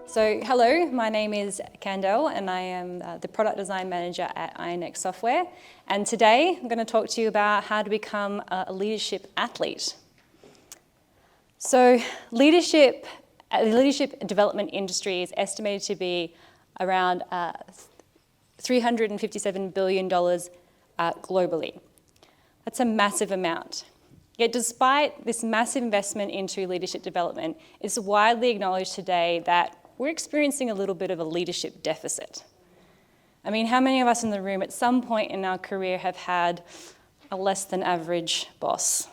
So hello, my name is Candelle and I am the Product Design Manager at IronX Software. And today I'm going to talk to you about how to become a leadership athlete. So the leadership development industry is estimated to be around $357 billion globally. That's a massive amount. Yet despite this massive investment into leadership development, it's widely acknowledged today that we're experiencing a little bit of a leadership deficit. I mean, how many of us in the room at some point in our career have had a less than average boss?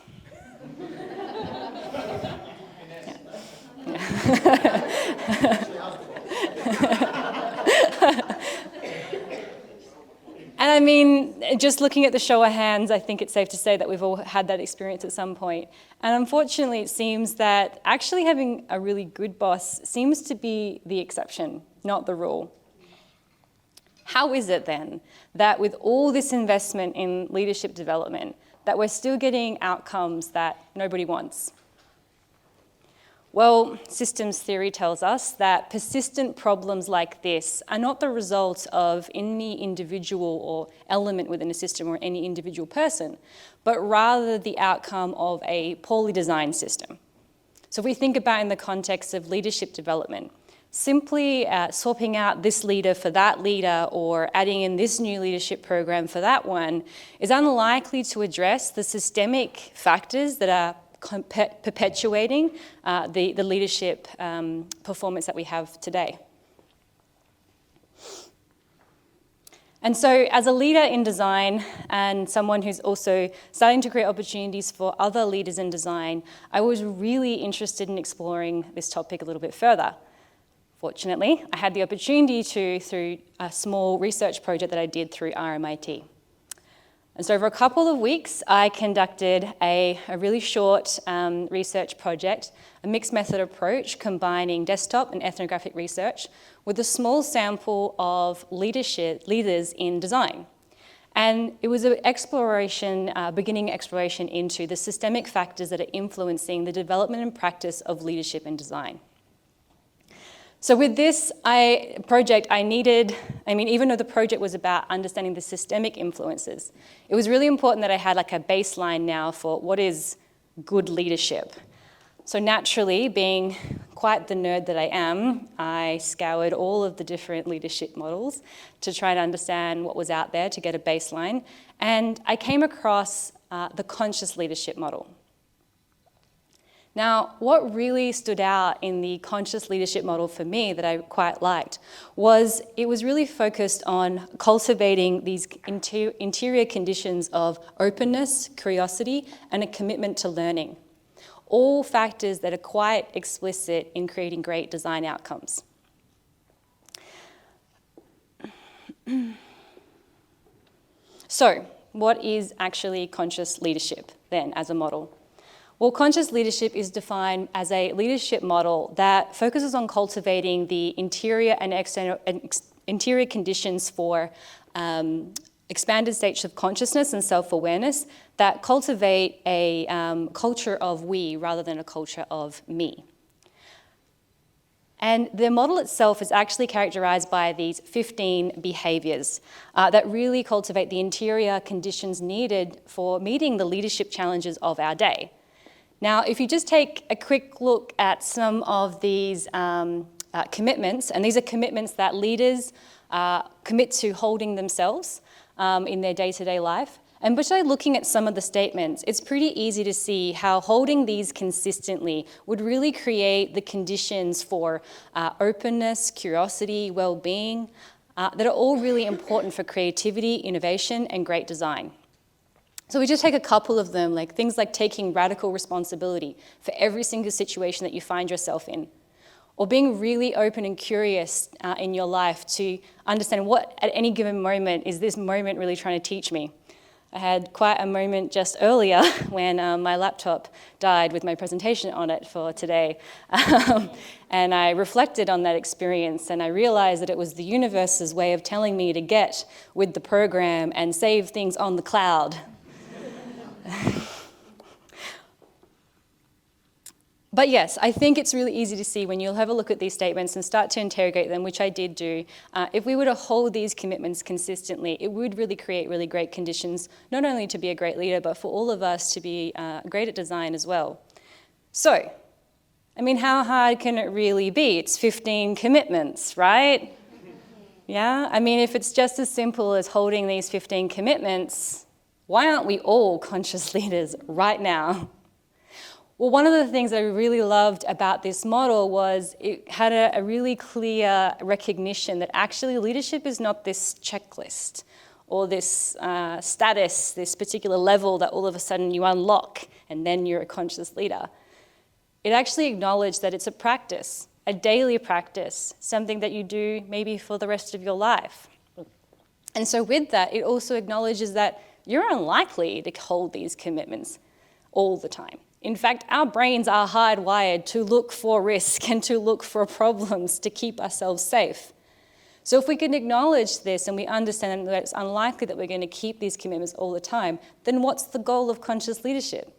And I mean, just looking at the show of hands, I think it's safe to say that we've all had that experience at some point. And unfortunately, it seems that actually having a really good boss seems to be the exception, not the rule. How is it then that with all this investment in leadership development, that we're still getting outcomes that nobody wants? Well, systems theory tells us that persistent problems like this are not the result of any individual or element within a system or any individual person, but rather the outcome of a poorly designed system. So if we think about in the context of leadership development, simply swapping out this leader for that leader or adding in this new leadership program for that one is unlikely to address the systemic factors that are perpetuating the leadership performance that we have today. And so as a leader in design and someone who's also starting to create opportunities for other leaders in design, I was really interested in exploring this topic a little bit further. Fortunately, I had the opportunity to through a small research project that I did through RMIT. And so over a couple of weeks, I conducted a really short research project, a mixed method approach combining desktop and ethnographic research with a small sample of leaders in design. And it was an exploration, beginning exploration into the systemic factors that are influencing the development and practice of leadership and design. So with this project, even though the project was about understanding the systemic influences, it was really important that I had like a baseline now for what is good leadership. So naturally, being quite the nerd that I am, I scoured all of the different leadership models to try to understand what was out there to get a baseline. And I came across the conscious leadership model. Now, what really stood out in the conscious leadership model for me that I quite liked was it was really focused on cultivating these interior conditions of openness, curiosity, and a commitment to learning. All factors that are quite explicit in creating great design outcomes. So, what is actually conscious leadership then as a model? Well, conscious leadership is defined as a leadership model that focuses on cultivating the interior and external interior conditions for expanded states of consciousness and self-awareness that cultivate a culture of we rather than a culture of me. And the model itself is actually characterized by these 15 behaviors that really cultivate the interior conditions needed for meeting the leadership challenges of our day. Now, if you just take a quick look at some of these commitments, and these are commitments that leaders commit to holding themselves in their day-to-day life, and by looking at some of the statements, it's pretty easy to see how holding these consistently would really create the conditions for openness, curiosity, well-being, that are all really important for creativity, innovation, and great design. So we just take a couple of them, like things like taking radical responsibility for every single situation that you find yourself in, or being really open and curious in your life to understand what at any given moment is this moment really trying to teach me. I had quite a moment just earlier when my laptop died with my presentation on it for today. And I reflected on that experience and I realized that it was the universe's way of telling me to get with the program and save things on the cloud. But yes, I think it's really easy to see when you'll have a look at these statements and start to interrogate them, which I did do. If we were to hold these commitments consistently, it would really create really great conditions, not only to be a great leader, but for all of us to be great at design as well. So, I mean, how hard can it really be? It's 15 commitments, right? Yeah, I mean, if it's just as simple as holding these 15 commitments, why aren't we all conscious leaders right now? Well, one of the things I really loved about this model was it had a really clear recognition that actually leadership is not this checklist or this status, this particular level that all of a sudden you unlock and then you're a conscious leader. It actually acknowledged that it's a practice, a daily practice, something that you do maybe for the rest of your life. And so with that, it also acknowledges that you're unlikely to hold these commitments all the time. In fact, our brains are hardwired to look for risk and to look for problems to keep ourselves safe. So if we can acknowledge this and we understand that it's unlikely that we're going to keep these commitments all the time, then what's the goal of conscious leadership?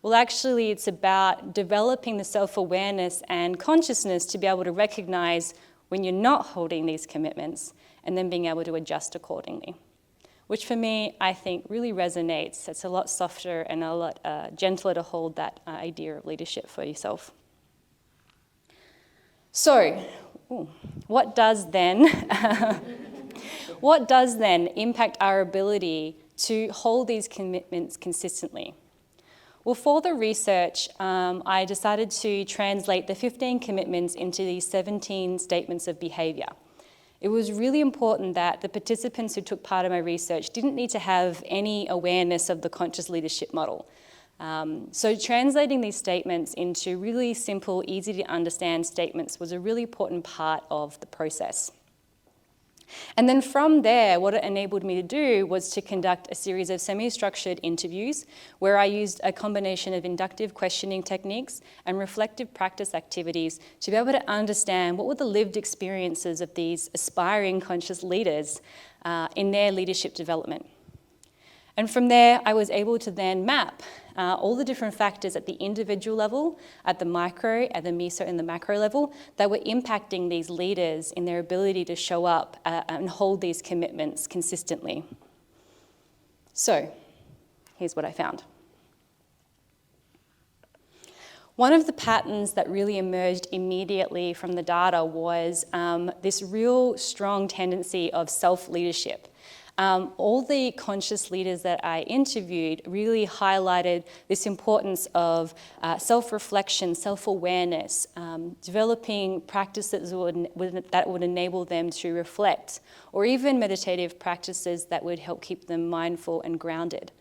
Well, actually, it's about developing the self-awareness and consciousness to be able to recognize when you're not holding these commitments and then being able to adjust accordingly. Which for me, I think really resonates. It's a lot softer and a lot gentler to hold that idea of leadership for yourself. So, what does then impact our ability to hold these commitments consistently? Well, for the research, I decided to translate the 15 commitments into these 17 statements of behavior. It was really important that the participants who took part in my research didn't need to have any awareness of the conscious leadership model. So translating these statements into really simple, easy to understand statements was a really important part of the process. And then from there, what it enabled me to do was to conduct a series of semi-structured interviews where I used a combination of inductive questioning techniques and reflective practice activities to be able to understand what were the lived experiences of these aspiring conscious leaders in their leadership development. And from there, I was able to then map all the different factors at the individual level, at the micro, at the meso, and the macro level that were impacting these leaders in their ability to show up and hold these commitments consistently. So, here's what I found. One of the patterns that really emerged immediately from the data was this real strong tendency of self-leadership. All the conscious leaders that I interviewed really highlighted this importance of self-reflection, self-awareness, developing practices that would enable them to reflect, or even meditative practices that would help keep them mindful and grounded.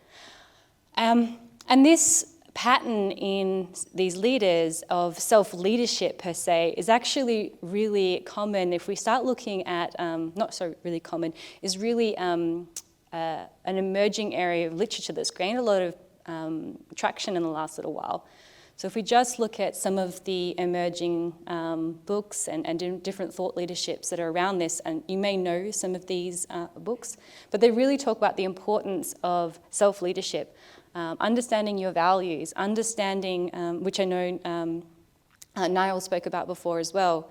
And this pattern in these leaders of self-leadership per se is actually really common if we start looking at, is really an emerging area of literature that's gained a lot of traction in the last little while. So if we just look at some of the emerging books and different thought leaderships that are around this, and you may know some of these books, but they really talk about the importance of self-leadership. Understanding your values, understanding, which I know Niall spoke about before as well,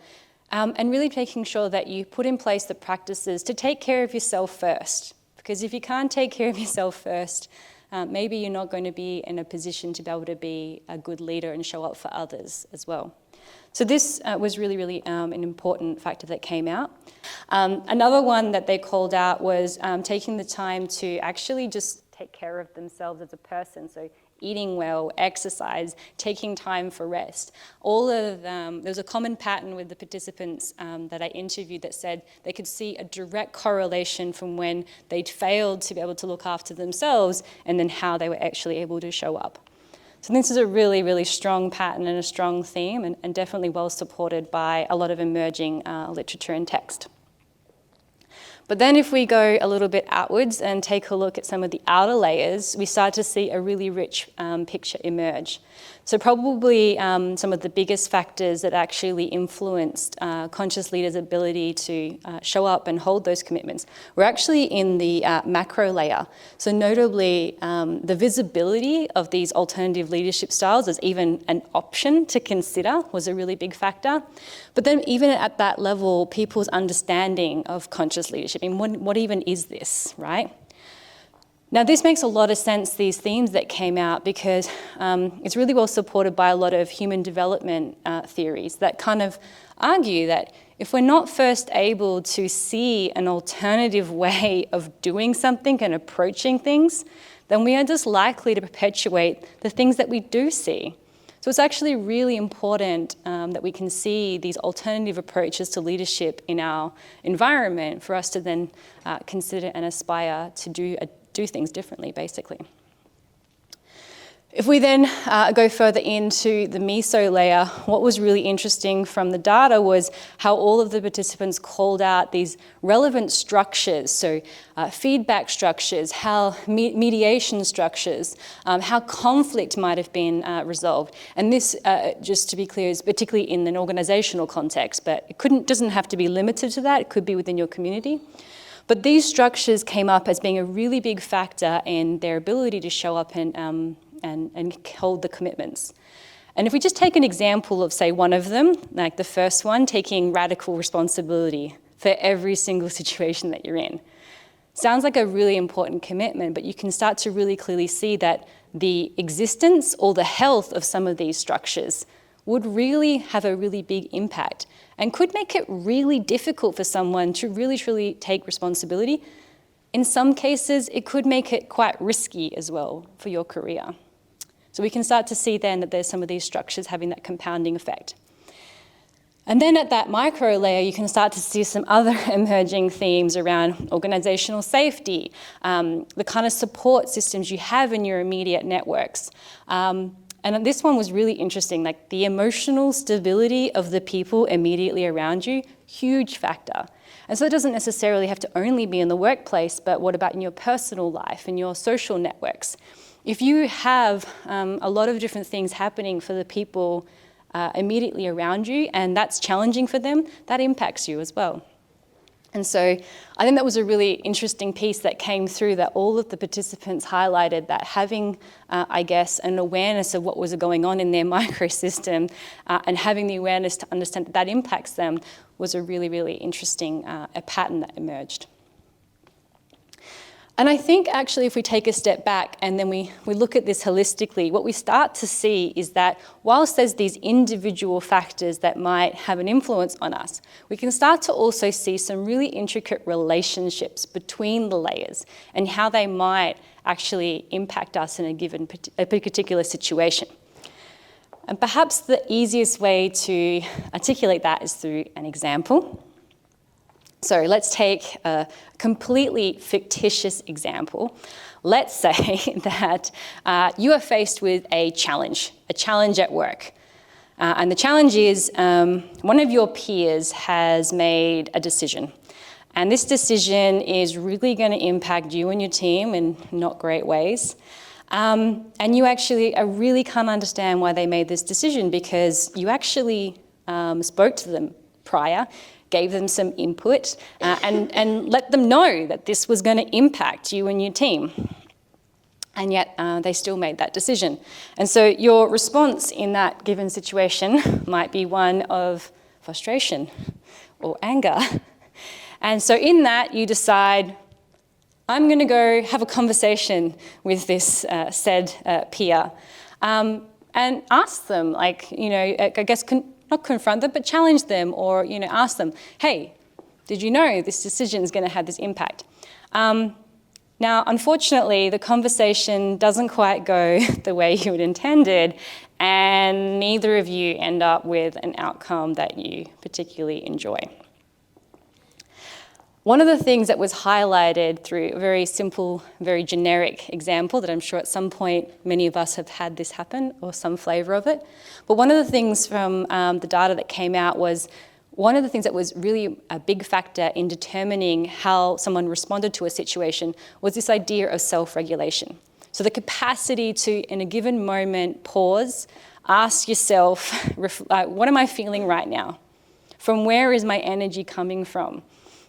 and really making sure that you put in place the practices to take care of yourself first. Because if you can't take care of yourself first, maybe you're not going to be in a position to be able to be a good leader and show up for others as well. So this was really an important factor that came out. Another one that they called out was taking the time to actually just take care of themselves as a person. So eating well, exercise, taking time for rest. There was a common pattern with the participants that I interviewed that said they could see a direct correlation from when they'd failed to be able to look after themselves and then how they were actually able to show up. So this is a really strong pattern and a strong theme and definitely well supported by a lot of emerging literature and text. But then if we go a little bit outwards and take a look at some of the outer layers, we start to see a really rich picture emerge. So probably some of the biggest factors that actually influenced conscious leaders' ability to show up and hold those commitments were actually in the macro layer. So notably, the visibility of these alternative leadership styles as even an option to consider was a really big factor. But then even at that level, people's understanding of conscious leadership, I mean, what even is this, right? Now, this makes a lot of sense, these themes that came out, because it's really well supported by a lot of human development theories that kind of argue that if we're not first able to see an alternative way of doing something and approaching things, then we are just likely to perpetuate the things that we do see. So it's actually really important that we can see these alternative approaches to leadership in our environment for us to then consider and aspire to do things differently, basically. If we then go further into the meso layer, what was really interesting from the data was how all of the participants called out these relevant structures, so feedback structures, how mediation structures, how conflict might have been resolved. And this, just to be clear, is particularly in an organizational context, but it doesn't have to be limited to that, it could be within your community. But these structures came up as being a really big factor in their ability to show up and hold the commitments. And if we just take an example of, say, one of them, like the first one, taking radical responsibility for every single situation that you're in. Sounds like a really important commitment, but you can start to really clearly see that the existence or the health of some of these structures would really have a really big impact and could make it really difficult for someone to really, truly take responsibility. In some cases, it could make it quite risky as well for your career. So we can start to see then that there's some of these structures having that compounding effect. And then at that micro layer, you can start to see some other emerging themes around organizational safety, the kind of support systems you have in your immediate networks. And this one was really interesting, like the emotional stability of the people immediately around you, huge factor. And so it doesn't necessarily have to only be in the workplace, but what about in your personal life, in your social networks? If you have a lot of different things happening for the people immediately around you, and that's challenging for them, that impacts you as well. And so I think that was a really interesting piece that came through, that all of the participants highlighted that having, I guess, an awareness of what was going on in their microsystem and having the awareness to understand that that impacts them was a really, really interesting a pattern that emerged. And I think actually if we take a step back and then we look at this holistically, what we start to see is that whilst there's these individual factors that might have an influence on us, we can start to also see some really intricate relationships between the layers and how they might actually impact us in a particular situation. And perhaps the easiest way to articulate that is through an example. So let's take a completely fictitious example. Let's say that you are faced with a challenge at work. And the challenge is one of your peers has made a decision. And this decision is really going to impact you and your team in not great ways. And you actually really can't understand why they made this decision, because you actually spoke to them prior, gave them some input, and let them know that this was going to impact you and your team. And yet they still made that decision. And so your response in that given situation might be one of frustration or anger. And so in that, you decide, I'm going to go have a conversation with this said peer and ask them, like, I guess, not confront them, but challenge them, or ask them, hey, did you know this decision is going to have this impact? Now, unfortunately, the conversation doesn't quite go the way you had intended, and neither of you end up with an outcome that you particularly enjoy. One of the things that was highlighted through a very simple, very generic example that I'm sure at some point many of us have had this happen, or some flavour of it, but one of the things from the data that came out was one of the things that was really a big factor in determining how someone responded to a situation was this idea of self-regulation. So the capacity to, in a given moment, pause ask yourself, what am I feeling right now? From where is my energy coming from?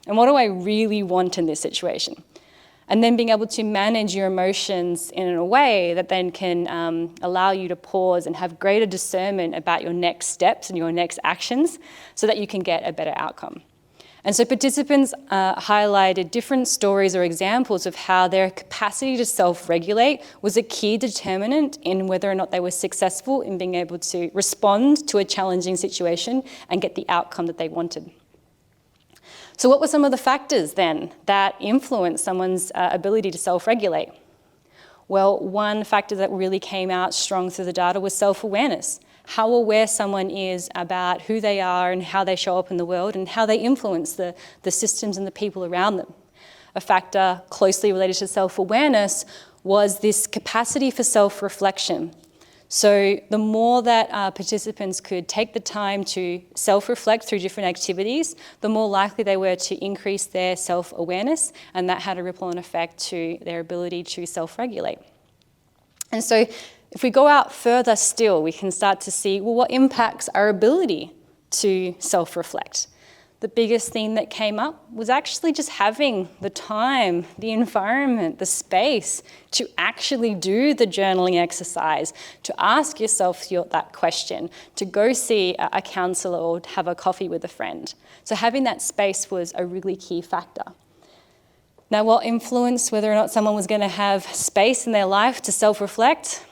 And what do I really want in this situation? And then being able to manage your emotions in a way that then can allow you to pause and have greater discernment about your next steps and your next actions so that you can get a better outcome. And so participants highlighted different stories or examples of how their capacity to self-regulate was a key determinant in whether or not they were successful in being able to respond to a challenging situation and get the outcome that they wanted. So what were some of the factors then that influenced someone's ability to self-regulate? Well, one factor that really came out strong through the data was self-awareness. How aware someone is about who they are and how they show up in the world and how they influence the systems and the people around them. A factor closely related to self-awareness was this capacity for self-reflection. So the more that participants could take the time to self-reflect through different activities, the more likely they were to increase their self-awareness, and that had a ripple-on effect to their ability to self-regulate. And so if we go out further still, we can start to see, well, what impacts our ability to self-reflect? The biggest thing that came up was actually just having the time, the environment, the space to actually do the journaling exercise, to ask yourself that question, to go see a counsellor or have a coffee with a friend. So having that space was a really key factor. Now, what influenced whether or not someone was going to have space in their life to self-reflect?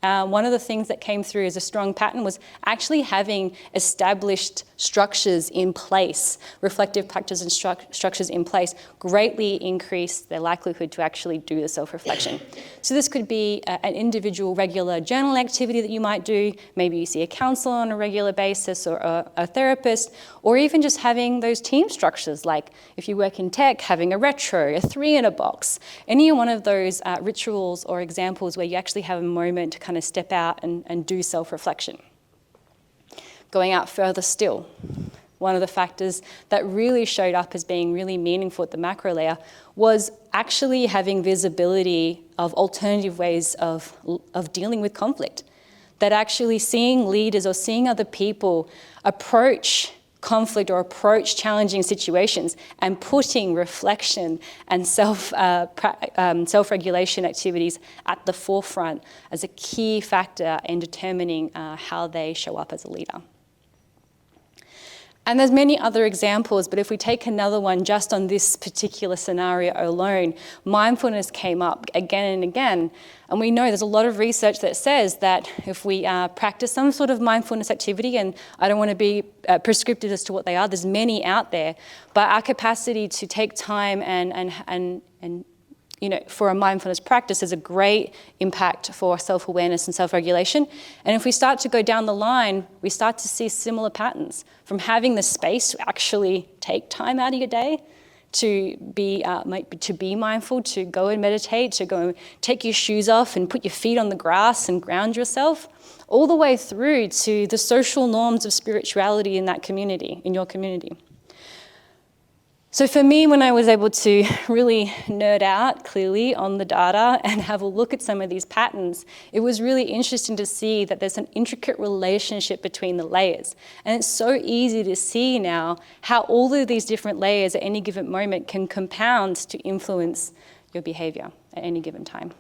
One of the things that came through as a strong pattern was actually having established structures in place, reflective practice and structures in place, greatly increased their likelihood to actually do the self-reflection. So this could be an individual regular journal activity that you might do. Maybe you see a counsellor on a regular basis or a therapist, or even just having those team structures, like if you work in tech, having a retro, a 3 in a box, any one of those rituals or examples where you actually have a moment to kind of step out and do self-reflection. Going out further still, one of the factors that really showed up as being really meaningful at the macro layer was actually having visibility of alternative ways of dealing with conflict. That actually seeing leaders or seeing other people approach conflict or approach challenging situations and putting reflection and self-regulation activities at the forefront as a key factor in determining how they show up as a leader. And there's many other examples, but if we take another one just on this particular scenario alone, mindfulness came up again and again. And we know there's a lot of research that says that if we practice some sort of mindfulness activity, and I don't want to be prescriptive as to what they are, there's many out there, but our capacity to take time and for a mindfulness practice is a great impact for self-awareness and self-regulation. And if we start to go down the line, we start to see similar patterns from having the space to actually take time out of your day, to be mindful, to go and meditate, to go and take your shoes off and put your feet on the grass and ground yourself, all the way through to the social norms of spirituality in that community, in your community. So for me, when I was able to really nerd out clearly on the data and have a look at some of these patterns, it was really interesting to see that there's an intricate relationship between the layers. And it's so easy to see now how all of these different layers at any given moment can compound to influence your behavior at any given time.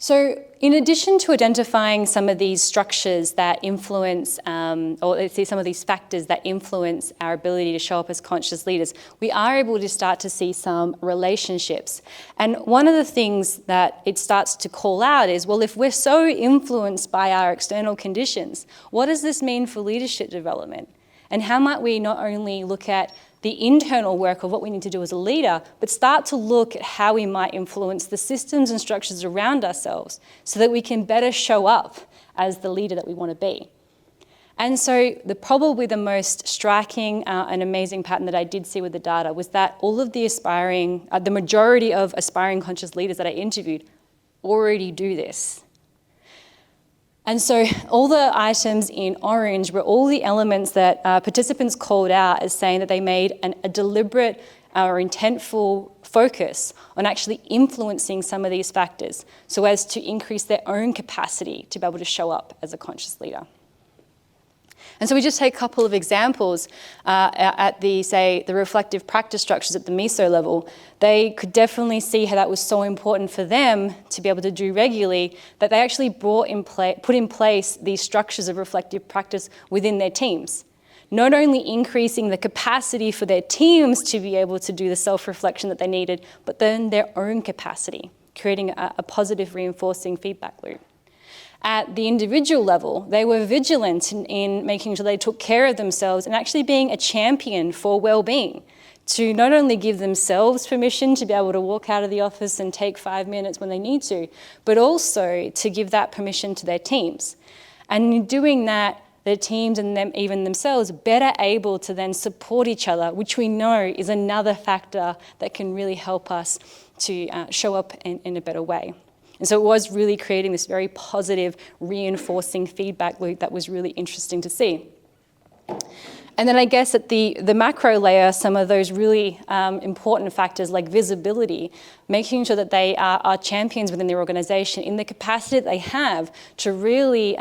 So in addition to identifying some of these structures that influence, or let's say some of these factors that influence our ability to show up as conscious leaders, we are able to start to see some relationships. And one of the things that it starts to call out is, well, if we're so influenced by our external conditions, what does this mean for leadership development? And how might we not only look at the internal work of what we need to do as a leader, but start to look at how we might influence the systems and structures around ourselves so that we can better show up as the leader that we want to be. And so probably the most striking and amazing pattern that I did see with the data was that all of the the majority of aspiring conscious leaders that I interviewed already do this. And so all the items in orange were all the elements that participants called out as saying that they made a deliberate or intentful focus on actually influencing some of these factors so as to increase their own capacity to be able to show up as a conscious leader. And so we just take a couple of examples at the, say, the reflective practice structures at the meso level. They could definitely see how that was so important for them to be able to do regularly that they actually put in place these structures of reflective practice within their teams. Not only increasing the capacity for their teams to be able to do the self-reflection that they needed, but then their own capacity, creating a positive reinforcing feedback loop. At the individual level, they were vigilant in making sure they took care of themselves and actually being a champion for well-being, to not only give themselves permission to be able to walk out of the office and take 5 minutes when they need to, but also to give that permission to their teams. And in doing that, their teams and them, even themselves, better able to then support each other, which we know is another factor that can really help us to show up in a better way. And so it was really creating this very positive, reinforcing feedback loop that was really interesting to see. And then I guess at the macro layer, some of those really important factors like visibility, making sure that they are champions within their organization in the capacity that they have to really,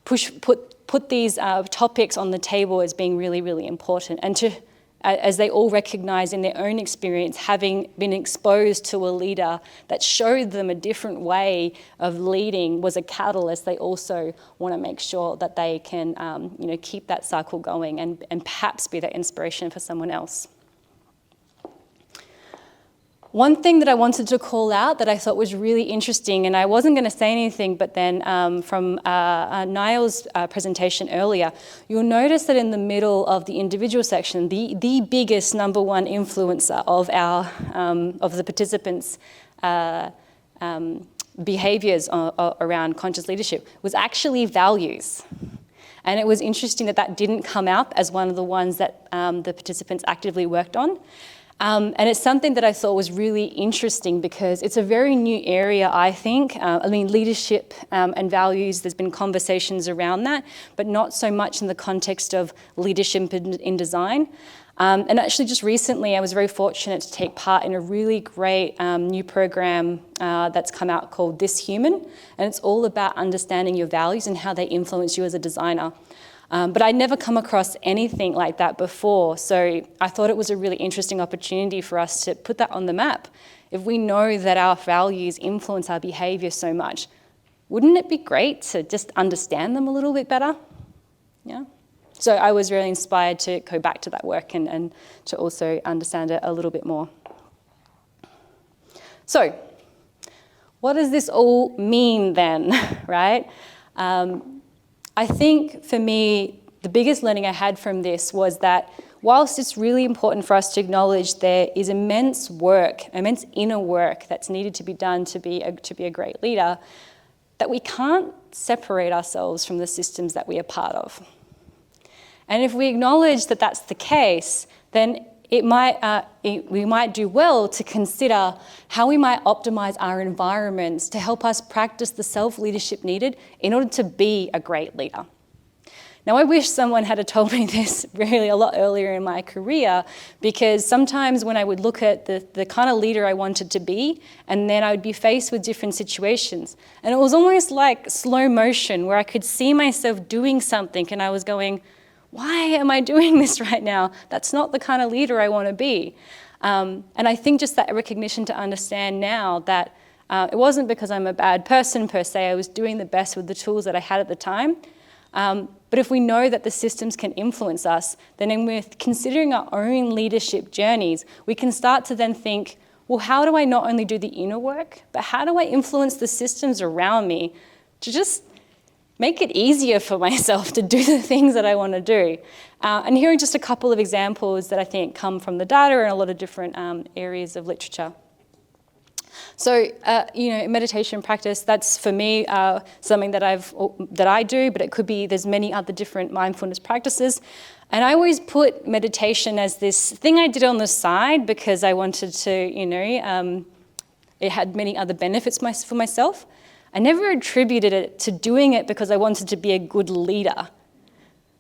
put these topics on the table as being really, really important. And to, as they all recognize in their own experience, having been exposed to a leader that showed them a different way of leading was a catalyst. They also want to make sure that they can keep that cycle going and perhaps be that inspiration for someone else. One thing that I wanted to call out that I thought was really interesting, and I wasn't going to say anything, but then from Niall's presentation earlier, you'll notice that in the middle of the individual section, the biggest number one influencer of our of the participants' behaviours around conscious leadership was actually values. And it was interesting that that didn't come up as one of the ones that the participants actively worked on. And it's something that I thought was really interesting because it's a very new area, I think. Leadership and values, there's been conversations around that, but not so much in the context of leadership in design. And actually just recently, I was very fortunate to take part in a really great new program that's come out called This Human. And it's all about understanding your values and how they influence you as a designer. But I'd never come across anything like that before, so I thought it was a really interesting opportunity for us to put that on the map. If we know that our values influence our behaviour so much, wouldn't it be great to just understand them a little bit better? Yeah. So I was really inspired to go back to that work and to also understand it a little bit more. So, what does this all mean then, right? I think for me, the biggest learning I had from this was that whilst it's really important for us to acknowledge there is immense work, immense inner work that's needed to be done to be a great leader, that we can't separate ourselves from the systems that we are part of. And if we acknowledge that that's the case, then we might do well to consider how we might optimize our environments to help us practice the self-leadership needed in order to be a great leader. Now, I wish someone had told me this really a lot earlier in my career, because sometimes when I would look at the kind of leader I wanted to be, and then I would be faced with different situations, and it was almost like slow motion where I could see myself doing something and I was going, why am I doing this right now? That's not the kind of leader I want to be. And I think just that recognition to understand now that it wasn't because I'm a bad person per se, I was doing the best with the tools that I had at the time. But if we know that the systems can influence us, then with considering our own leadership journeys, we can start to then think, well, how do I not only do the inner work, but how do I influence the systems around me to just make it easier for myself to do the things that I want to do. And here are just a couple of examples that I think come from the data and a lot of different areas of literature. So, meditation practice, that's for me something that I do, but it could be, there's many other different mindfulness practices. And I always put meditation as this thing I did on the side because I wanted to, it had many other benefits for myself. I never attributed it to doing it because I wanted to be a good leader.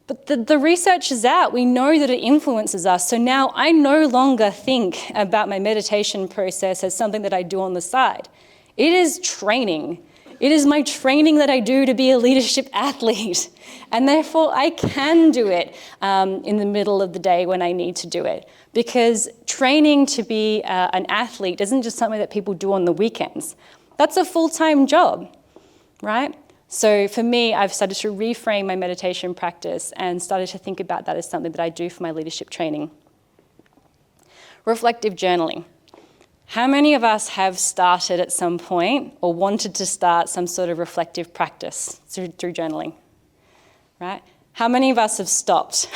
But the research is out. We know that it influences us. So now I no longer think about my meditation process as something that I do on the side. It is training. It is my training that I do to be a leadership athlete. And therefore, I can do it in the middle of the day when I need to do it. Because training to be an athlete isn't just something that people do on the weekends. That's a full-time job, right? So for me, I've started to reframe my meditation practice and started to think about that as something that I do for my leadership training. Reflective journaling. How many of us have started at some point or wanted to start some sort of reflective practice through journaling, right? How many of us have stopped?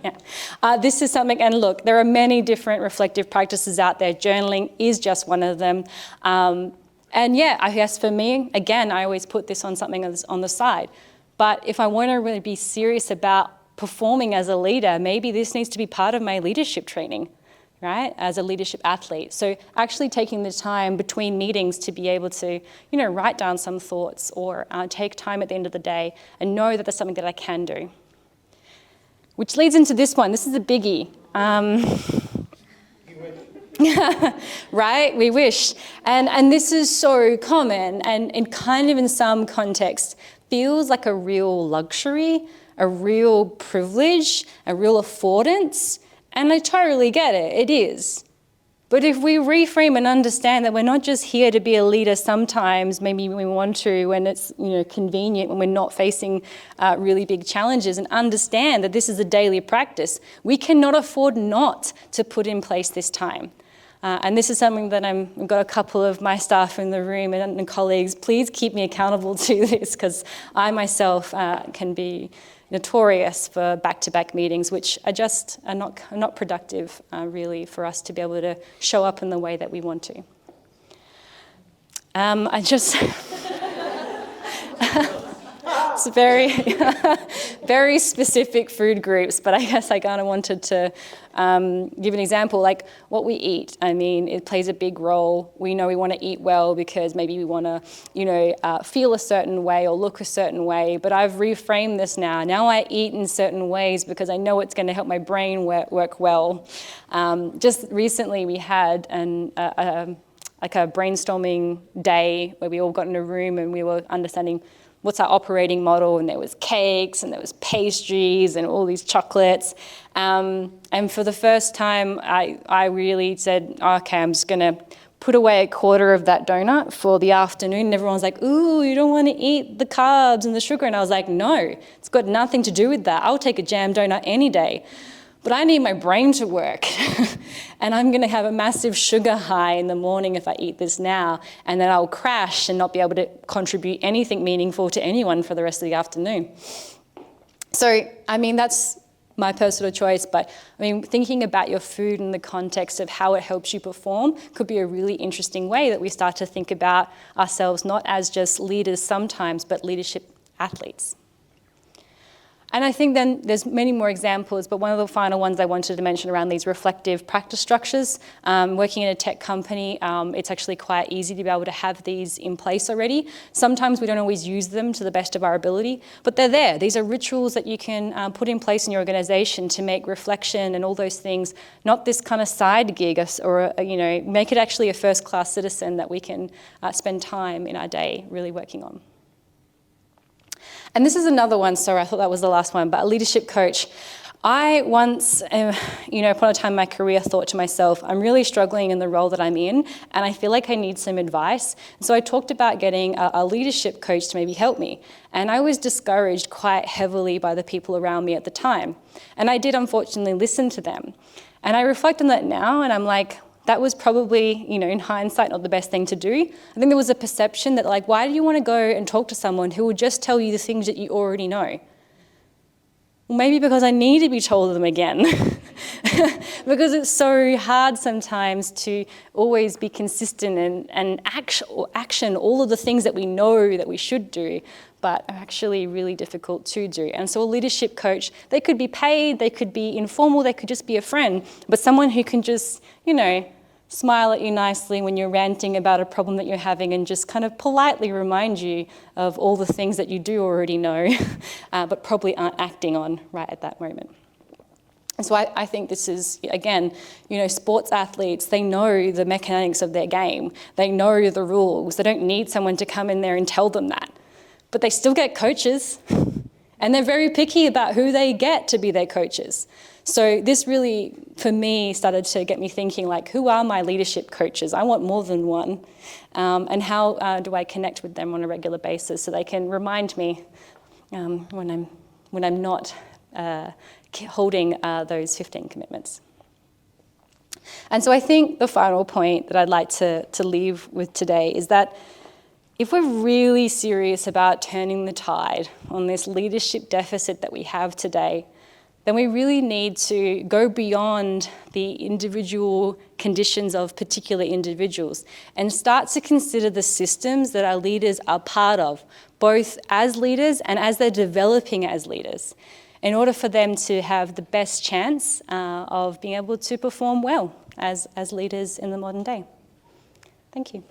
Yeah. This is something, and look, there are many different reflective practices out there. Journaling is just one of them. And yeah, I guess for me, again, I always put this on something on the side. But if I want to really be serious about performing as a leader, maybe this needs to be part of my leadership training, right, as a leadership athlete. So actually taking the time between meetings to be able to, write down some thoughts or take time at the end of the day and know that there's something that I can do. Which leads into this one. This is a biggie. Right? We wish. And this is so common and kind of in some context feels like a real luxury, a real privilege, a real affordance. And I totally get it. It is. But if we reframe and understand that we're not just here to be a leader sometimes, maybe we want to when it's convenient, when we're not facing really big challenges, and understand that this is a daily practice, we cannot afford not to put in place this time. And this is something that I've got a couple of my staff in the room and colleagues, please keep me accountable to this, because I myself can be notorious for back-to-back meetings, which are not productive, really, for us to be able to show up in the way that we want to. It's very, very specific food groups, but I guess I kind of wanted to give an example, like what we eat. I mean, it plays a big role. We know we want to eat well because maybe we want to, feel a certain way or look a certain way, but I've reframed this now. Now I eat in certain ways because I know it's going to help my brain work well. Just recently we had a brainstorming day where we all got in a room and we were understanding what's our operating model, and there was cakes and there was pastries and all these chocolates. And for the first time, I really said, okay, I'm just gonna put away a quarter of that donut for the afternoon. And everyone's like, ooh, you don't wanna eat the carbs and the sugar. And I was like, no, it's got nothing to do with that. I'll take a jam donut any day. But I need my brain to work. And I'm gonna have a massive sugar high in the morning if I eat this now, and then I'll crash and not be able to contribute anything meaningful to anyone for the rest of the afternoon. So, I mean, that's my personal choice, but I mean, thinking about your food in the context of how it helps you perform could be a really interesting way that we start to think about ourselves not as just leaders sometimes, but leadership athletes. And I think then there's many more examples, but one of the final ones I wanted to mention around these reflective practice structures. Working in a tech company, it's actually quite easy to be able to have these in place already. Sometimes we don't always use them to the best of our ability, but they're there. These are rituals that you can put in place in your organization to make reflection and all those things, not this kind of side gig or make it actually a first-class citizen that we can spend time in our day really working on. And this is another one, sorry, I thought that was the last one, but a leadership coach. I once, upon a time in my career, thought to myself, I'm really struggling in the role that I'm in, and I feel like I need some advice. And so I talked about getting a leadership coach to maybe help me. And I was discouraged quite heavily by the people around me at the time. And I did, unfortunately, listen to them. And I reflect on that now, and I'm like, that was probably, in hindsight, not the best thing to do. I think there was a perception that, like, why do you want to go and talk to someone who will just tell you the things that you already know? Well, maybe because I need to be told them again. Because it's so hard sometimes to always be consistent and action all of the things that we know that we should do, but are actually really difficult to do. And so a leadership coach, they could be paid, they could be informal, they could just be a friend, but someone who can just, smile at you nicely when you're ranting about a problem that you're having and just kind of politely remind you of all the things that you do already know, but probably aren't acting on right at that moment. And so I think this is, again, sports athletes, they know the mechanics of their game. They know the rules. They don't need someone to come in there and tell them that. But they still get coaches. And they're very picky about who they get to be their coaches. So this really, for me, started to get me thinking, like, who are my leadership coaches? I want more than one. And how do I connect with them on a regular basis so they can remind me when I'm not holding those 15 commitments. And so I think the final point that I'd like to leave with today is that if we're really serious about turning the tide on this leadership deficit that we have today, then we really need to go beyond the individual conditions of particular individuals and start to consider the systems that our leaders are part of, both as leaders and as they're developing as leaders, in order for them to have the best chance of being able to perform well as leaders in the modern day. Thank you.